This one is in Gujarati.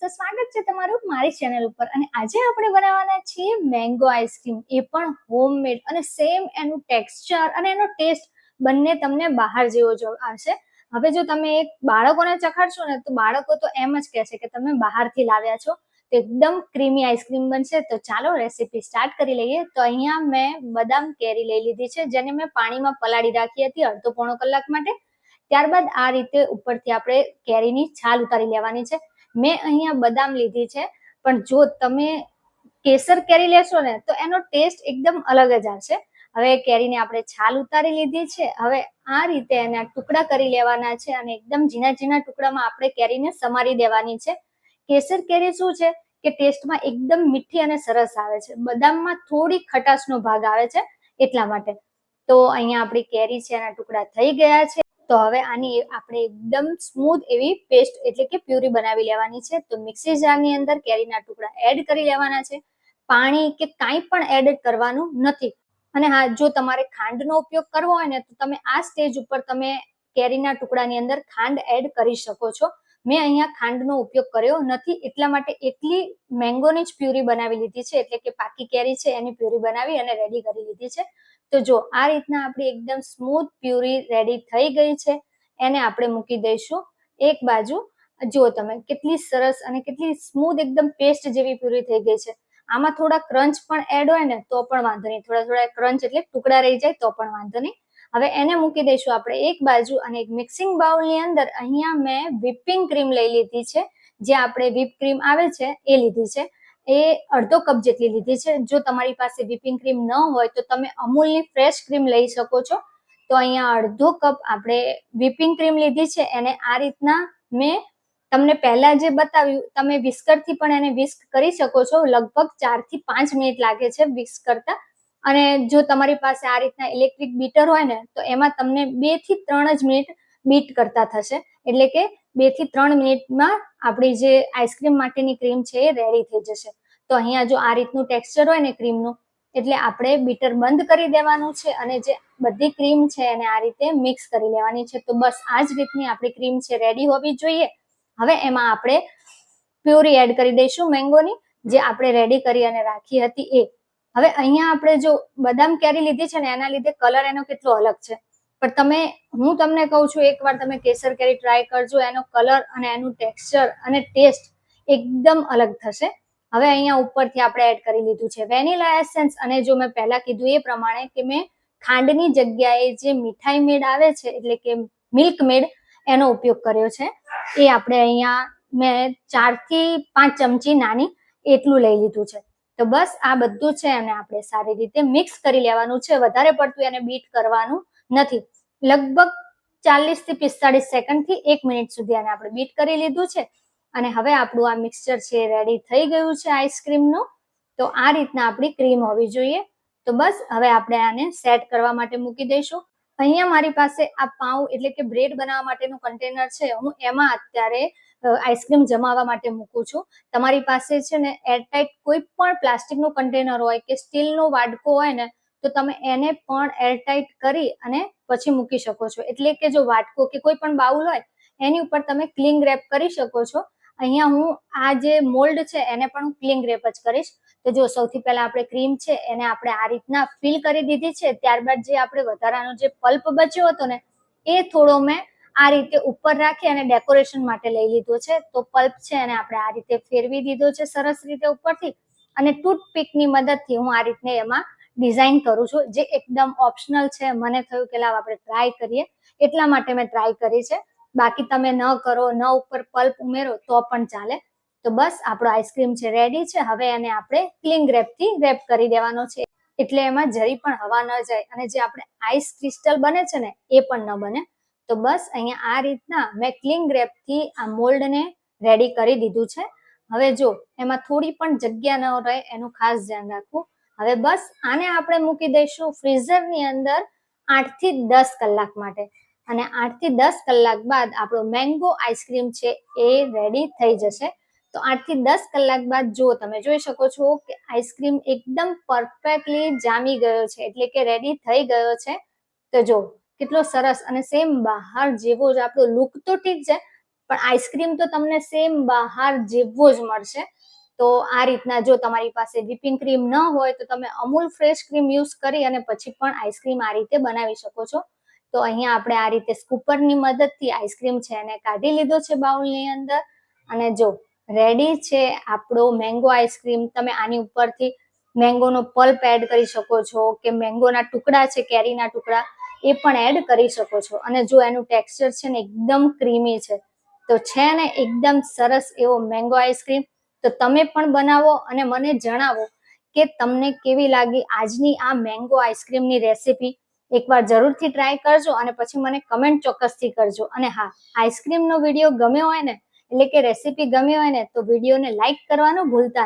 તો સ્વાગત છે તમારું મારી ચેનલ ઉપર। અને આજે આપણે બનાવવાના છીએ મેંગો આઈસ્ક્રીમ, એ પણ હોમમેડ, અને સેમ એનું ટેક્સચર અને એનો ટેસ્ટ બંને તમને બહાર જેવો જો આવશે। હવે જો તમે એક બાળકોને ચખાડશો ને તો બાળકો તો એમ જ કહેશે કે તમે બહારથી લાવ્યા છો। તો એકદમ ક્રીમી આઈસ્ક્રીમ બનશે। તો ચાલો રેસીપી સ્ટાર્ટ કરી લઈએ। તો અહીંયા મેં બદામ કેરી લઈ લીધી છે, જેને મેં પાણીમાં પલાળી રાખી હતી અડધો પોણો કલાક માટે। ત્યારબાદ આ રીતે ઉપરથી આપણે કેરીની છાલ ઉતારી લેવાની છે। મેં અહીંયા બદામ લીધી છે, પણ જો તમે કેસર કેરી લેશો ને તો એનો ટેસ્ટ એકદમ અલગ જ આવશે। હવે કેરીને આપણે છાલ ઉતારી લીધી છે। હવે આ રીતે એના ટુકડા કરી લેવાના છે અને એકદમ ઝીણા ઝીણા ટુકડામાં આપણે કેરીને સમારી દેવાની છે। કેસર કેરી શું છે કે ટેસ્ટમાં એકદમ મીઠી અને સરસ આવે છે, બદામમાં થોડી ખટાશનો ભાગ આવે છે એટલા માટે। તો અહીંયા આપણી કેરી છે એના ટુકડા થઈ ગયા છે। તો હવે આની આપણે એકદમ સ્મૂથ એવી પેસ્ટ એટલે કે પ્યુરી બનાવી લેવાની છે। તો મિક્સી જારની અંદર કેરીના ટુકડા એડ કરી લેવાના છે, પાણી કે કાંઈ પણ એડ કરવાનું નથી। અને હા, જો તમારે ખાંડનો ઉપયોગ કરવો હોય ને તો તમે આ સ્ટેજ ઉપર તમે કેરીના ટુકડાની અંદર ખાંડ એડ કરી શકો છો। મેં અહીંયા ખાંડનો ઉપયોગ કર્યો નથી, એટલા માટે એકલી મેંગોની જ પ્યુરી બનાવી લીધી છે, એટલે કે પાકી કેરી છે એની પ્યુરી બનાવી અને રેડી કરી લીધી છે। તો જો આ રીતના આપણી એકદમ સ્મૂથ પ્યુરી રેડી થઈ ગઈ છે। એને આપણે મૂકી દઈશું એક બાજુ। જુઓ તમે કેટલી સરસ અને કેટલી સ્મૂથ એકદમ પેસ્ટ જેવી પ્યુરી થઈ ગઈ છે। આમાં થોડા ક્રંચ પણ એડ હોય ને તો પણ વાંધો નહીં, થોડા ક્રંચ એટલે ટુકડા રહી જાય તો પણ વાંધો નહીં। હવે એને મૂકી દઈશું આપણે એક બાજુ। અને એક મિક્સિંગ બાઉલની અંદર અહીંયા મેં વ્હિપિંગ ક્રીમ લઈ લીધી છે, જે આપણે વ્હિપ ક્રીમ આવે છે એ લીધી છે। એ અડધો કપ જેટલી લીધી છે। જો તમારી પાસે વ્હિપિંગ ક્રીમ ન હોય તો તમે અમૂલની ફ્રેશ ક્રીમ લઈ શકો છો। તો અહીંયા અડધો કપ આપણે વ્હિપિંગ ક્રીમ લીધી છે। એને આ રીતના મેં તમને પહેલા જે બતાવ્યું, તમે વિસ્કરથી પણ એને વિસ્ક કરી શકો છો। લગભગ 4 થી 5 મિનિટ લાગે છે વિસ્ક કરતા। અને જો તમારી પાસે આ રીતના ઇલેક્ટ્રિક બીટર હોય ને તો એમાં તમને 2 થી 3 જ મિનિટ બીટ કરતા થશે, એટલે કે 2 થી 3 મિનિટમાં આપણી જે આઈસ્ક્રીમ માટેની ક્રીમ છે એ રેડી થઈ જશે। તો અહીંયા જો આ રીતનું ટેક્સચર હોય ને ક્રીમનું, એટલે આપણે બીટર બંધ કરી દેવાનું છે અને જે બધી ક્રીમ છે એને આ રીતે મિક્સ કરી લેવાની છે। તો બસ આ જ રીતની આપણી ક્રીમ છે રેડી હોવી જોઈએ। હવે એમાં આપણે પ્યુરી એડ કરી દઈશું મેંગોની, જે આપણે રેડી કરી અને રાખી હતી એ। હવે અહીંયા આપણે જો બદામ કેરી લીધી છે ને એના લીધે કલર એનો કેટલો અલગ છે, પણ હું તમને કહું છું એકવાર તમે કેસર કેરી ટ્રાય કરજો, એનો કલર અને એનું ટેક્સચર અને ટેસ્ટ એકદમ અલગ થશે। હવે અહીંયા ઉપરથી આપણે એડ કરી લીધું છે વેનીલા એસેન્સ। અને જો મેં પહેલા કીધું એ પ્રમાણે કે મેં ખાંડની જગ્યાએ જે મીઠાઈ મેડ આવે છે એટલે કે મિલ્ક મેડ, એનો ઉપયોગ કર્યો છે। એ આપણે અહીંયા મેં 4 થી 5 ચમચી નાની એટલું લઈ લીધું છે। તો બસ આ બધું છે અને આપણે સારી રીતે મિક્સ કરી લેવાનું છે, વધારે પડતું એને બીટ કરવાનું નથી। લગભગ 40 થી 45 સેકન્ડથી 1 મિનિટ સુધી આને આપણે બીટ કરી લીધું છે। અને હવે આપણું આ મિક્સચર છે રેડી થઈ ગયું છે આઈસ્ક્રીમનું। તો આ રીતના આપણી ક્રીમ હોવી જોઈએ। તો બસ હવે આપણે આને સેટ કરવા માટે મૂકી દઈશું। અહીંયા મારી પાસે આ પાઉં એટલે કે બ્રેડ બનાવવા માટેનું કન્ટેનર છે, હું એમાં અત્યારે આઈસ્ક્રીમ જમાવવા માટે મૂકું છું। તમારી પાસે છે ને એરટાઈટ કોઈ પણ પ્લાસ્ટિકનું કન્ટેનર હોય કે સ્ટીલનો વાડકો હોય ને તો તમે એને પણ એરટાઈટ કરી અને પછી મૂકી શકો છો। એટલે કે જો વાટકો કે કોઈ પણ બાઉલ હોય એની ઉપર તમે ક્લિંગ રેપ કરી શકો છો। અહીંયા હું આ જે મોલ્ડ છે એને પણ ક્લિંગ રેપ જ કરીશ। તો જો સૌથી પહેલા આપણે ક્રીમ છે એને આપણે આ રીતના ફિલ કરી દીધી છે। ત્યારબાદ જે આપણે વધારાનો જે પલ્પ બચ્યો હતો ને એ થોડો મેં આ રીતે ઉપર રાખી અને ડેકોરેશન માટે લઈ લીધો છે। તો પલ્પ છે એને આપણે આ રીતે ફેરવી દીધો છે સરસ રીતે ઉપરથી, અને ટૂથપીકની મદદથી હું આ રીતને એમાં ડિઝાઇન કરું છું, જે એકદમ ઓપ્શનલ છે। મને થયું કે લાવ આપણે ટ્રાય કરીએ એટલા માટે મેં ટ્રાય કરી છે। બાકી તમે ન કરો, ન ઉપર પલ્પ ઉમેરો તો પણ ચાલે। તો બસ આપણો આઈસ્ક્રીમ છે રેડી છે। હવે એને આપણે ક્લિંગ રેપથી રેપ કરી દેવાનો છે, એટલે એમાં જરી પણ હવા ન જાય અને જે આપણે આઈસ ક્રિસ્ટલ બને છે ને એ પણ ન બને। તો બસ અહીંયા આ રીતના મેં ક્લિંગ રેપથી આ મોલ્ડને રેડી કરી દીધું છે। હવે જો એમાં થોડી પણ જગ્યા ન રહે એનું ખાસ ધ્યાન રાખવું। હવે બસ આને આપણે મૂકી દઈશું ફ્રીઝરની અંદર 8 થી 10 કલાક માટે। અને 8 થી 10 કલાક બાદ આપણો મેંગો આઈસ્ક્રીમ છે એ રેડી થઈ જશે। તો 8 થી 10 કલાક બાદ જો તમે જોઈ શકો છો કે આઈસ્ક્રીમ એકદમ પરફેક્ટલી જામી ગયો છે, એટલે કે રેડી થઈ ગયો છે। તો જો કેટલો સરસ અને સેમ બહાર જેવો જ આપણો લુક તો ઠીક છે, પણ આઈસ્ક્રીમ તો તમને સેમ બહાર જેવો જ મળશે. તો આ રીતના જો તમારી પાસે વ્હિપિંગ ક્રીમ ન હોય તો તમે અમૂલ ફ્રેશ ક્રીમ યુઝ કરી અને પછી પણ આઈસ્ક્રીમ આ રીતે બનાવી શકો છો. તો અહીંયા આપણે આ રીતે સ્કૂપરની મદદથી આઈસ્ક્રીમ છે એને કાઢી લીધો છે બાઉલની અંદર. અને જો રેડી છે આપણો મેંગો આઈસ્ક્રીમ. તમે આની ઉપરથી મેંગોનો પલ્પ એડ કરી શકો છો કે મેંગોના ટુકડા છે, કેરીના ટુકડા એ પણ એડ કરી શકો છો. અને જો એનું ટેક્સચર છે ને એકદમ ક્રીમી છે, તો છે ને એકદમ સરસ એવો મેંગો આઈસ્ક્રીમ. તો તમે પણ બનાવો અને મને જણાવો કે તમને કેવી લાગી આજની આ મેંગો આઈસ્ક્રીમની રેસીપી. એકવાર જરૂરથી ટ્રાય કરજો અને પછી મને કમેન્ટ ચોક્કસથી કરજો. અને હા, આઈસ્ક્રીમનો વિડીયો ગમ્યો હોય ને, એટલે કે રેસીપી ગમી હોય ને, તો વિડીયોને લાઈક કરવાનું ભૂલતા નહીં.